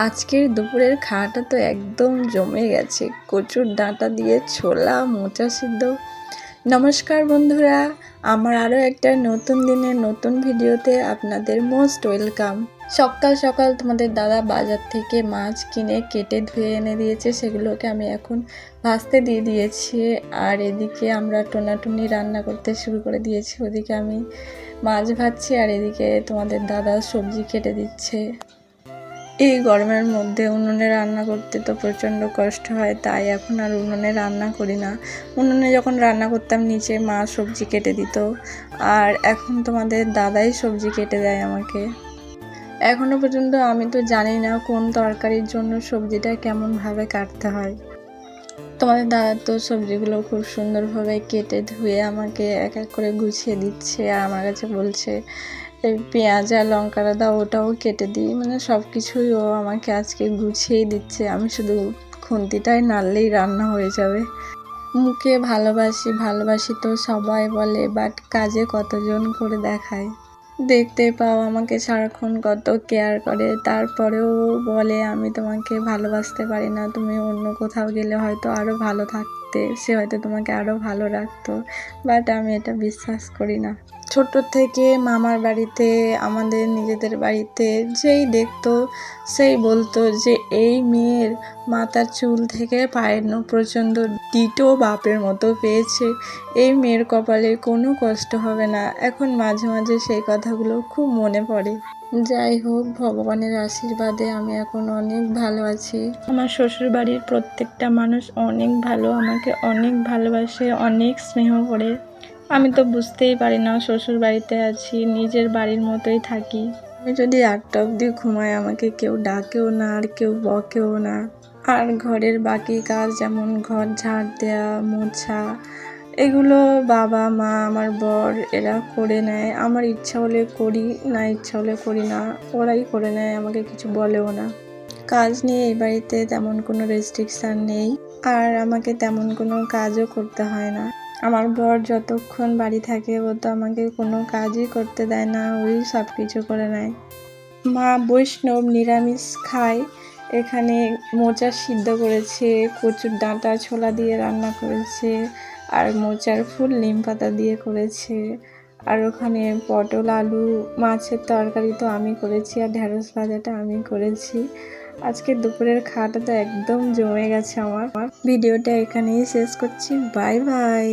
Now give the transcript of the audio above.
আজকের দুপুরের খাওয়াটা তো একদম জমে গেছে। কচুর ডাঁটা দিয়ে ছোলা, মোচা সিদ্ধ। নমস্কার বন্ধুরা, আমার আরও একটা নতুন দিনের নতুন ভিডিওতে আপনাদের মোস্ট ওয়েলকাম। সকাল সকাল তোমাদের দাদা বাজার থেকে মাছ কিনে কেটে ধুয়ে এনে দিয়েছে, সেগুলোকে আমি এখন ভাজতে দিয়ে দিয়েছি। আর এদিকে আমরা টোনাটুনি রান্না করতে শুরু করে দিয়েছি। ওদিকে আমি মাছ ভাজছি আর এদিকে তোমাদের দাদা সবজি কেটে দিচ্ছে। এই গরমের মধ্যে উনুনে রান্না করতে তো প্রচণ্ড কষ্ট হয়, তাই এখন আর উনুনে রান্না করি না। উনুনে যখন রান্না করতাম নিচে মা সবজি কেটে দিত, আর এখন তোমাদের দাদাই সবজি কেটে দেয় আমাকে। এখনও পর্যন্ত আমি তো জানি না কোন তরকারির জন্য সবজিটা কেমনভাবে কাটতে হয়। তোমাদের দাদা তো সবজিগুলো খুব সুন্দরভাবে কেটে ধুয়ে আমাকে এক এক করে গুছিয়ে দিচ্ছে, আর আমার কাছে বলছে এই পেঁয়াজ আর লঙ্কাটা দাও, ওটাও কেটে দিই। মানে সব কিছুই ও আমাকে আজকে গুছিয়েই দিচ্ছে। আমি শুধু খুন্তিটাই নাড়লেই রান্না হয়ে যাবে। মুখে ভালোবাসি ভালোবাসি তো সবাই বলে, বাট কাজে কতজন করে দেখায়। দেখতে পাও আমাকে সারাক্ষণ কত কেয়ার করে, তারপরেও বলে আমি তোমাকে ভালোবাসতে পারি না, তুমি অন্য কোথাও গেলে হয়তো আরও ভালো থাকতে, সে হয়তো তোমাকে আরও ভালো রাখতো। বাট আমি এটা বিশ্বাস করি না। ছোট থেকে মামার বাড়িতে, আমাদের নিজেদের বাড়িতে যেই দেখতো সেই বলতো যে এই মেয়ের মাথার চুল থেকে পায়ের নখ পর্যন্ত ডিটো বাপের মতো পেয়েছে, এই মেয়ের কপালে কোনো কষ্ট হবে না। এখন মাঝে মাঝে সেই কথাগুলো খুব মনে পড়ে। যাই হোক, ভগবানের আশীর্বাদে আমি এখন অনেক ভালো আছি। আমার শ্বশুর বাড়ির প্রত্যেকটা মানুষ অনেক ভালো, আমাকে অনেক ভালোবাসে, অনেক স্নেহ করে। আমি তো বুঝতেই পারি না শ্বশুর বাড়িতে আছি, নিজের বাড়ির মতোই থাকি। আমি যদি 8টা অবধি ঘুমাই আমাকে কেউ ডাকেও না আর কেউ বকেও না। আর ঘরের বাকি কাজ যেমন ঘর ঝাড় দেওয়া, মোছা, এগুলো বাবা মা আমার বর এরা করে নেয়। আমার ইচ্ছা হলে করি, না ইচ্ছা হলে করি না, ওরাই করে নেয়, আমাকে কিছু বলেও না। কাজ নিয়ে এই বাড়িতে তেমন কোনো রেস্ট্রিকশান নেই, আর আমাকে তেমন কোনো কাজও করতে হয় না। আমার বর যতক্ষণ বাড়ি থাকে ও তো আমাকে কোনো কাজই করতে দেয় না, ওই সব কিছু করে নেয়। মা বৈষ্ণব, নিরামিষ খায়। এখানে মোচা সিদ্ধ করেছে, কচুর ডাঁটা ছোলা দিয়ে রান্না করেছে, আর মোচার ফুল নিম পাতা দিয়ে করেছে। আর ওখানে পটল আলু মাছের তরকারি তো আমি করেছি, আর ঢেঁড়স ভাজাটা আমি করেছি। আজকে দুপুরের খাওয়াটা তো একদম জমে গেছে আমার। ভিডিওটা এখানেই শেষ করছি। Bye bye.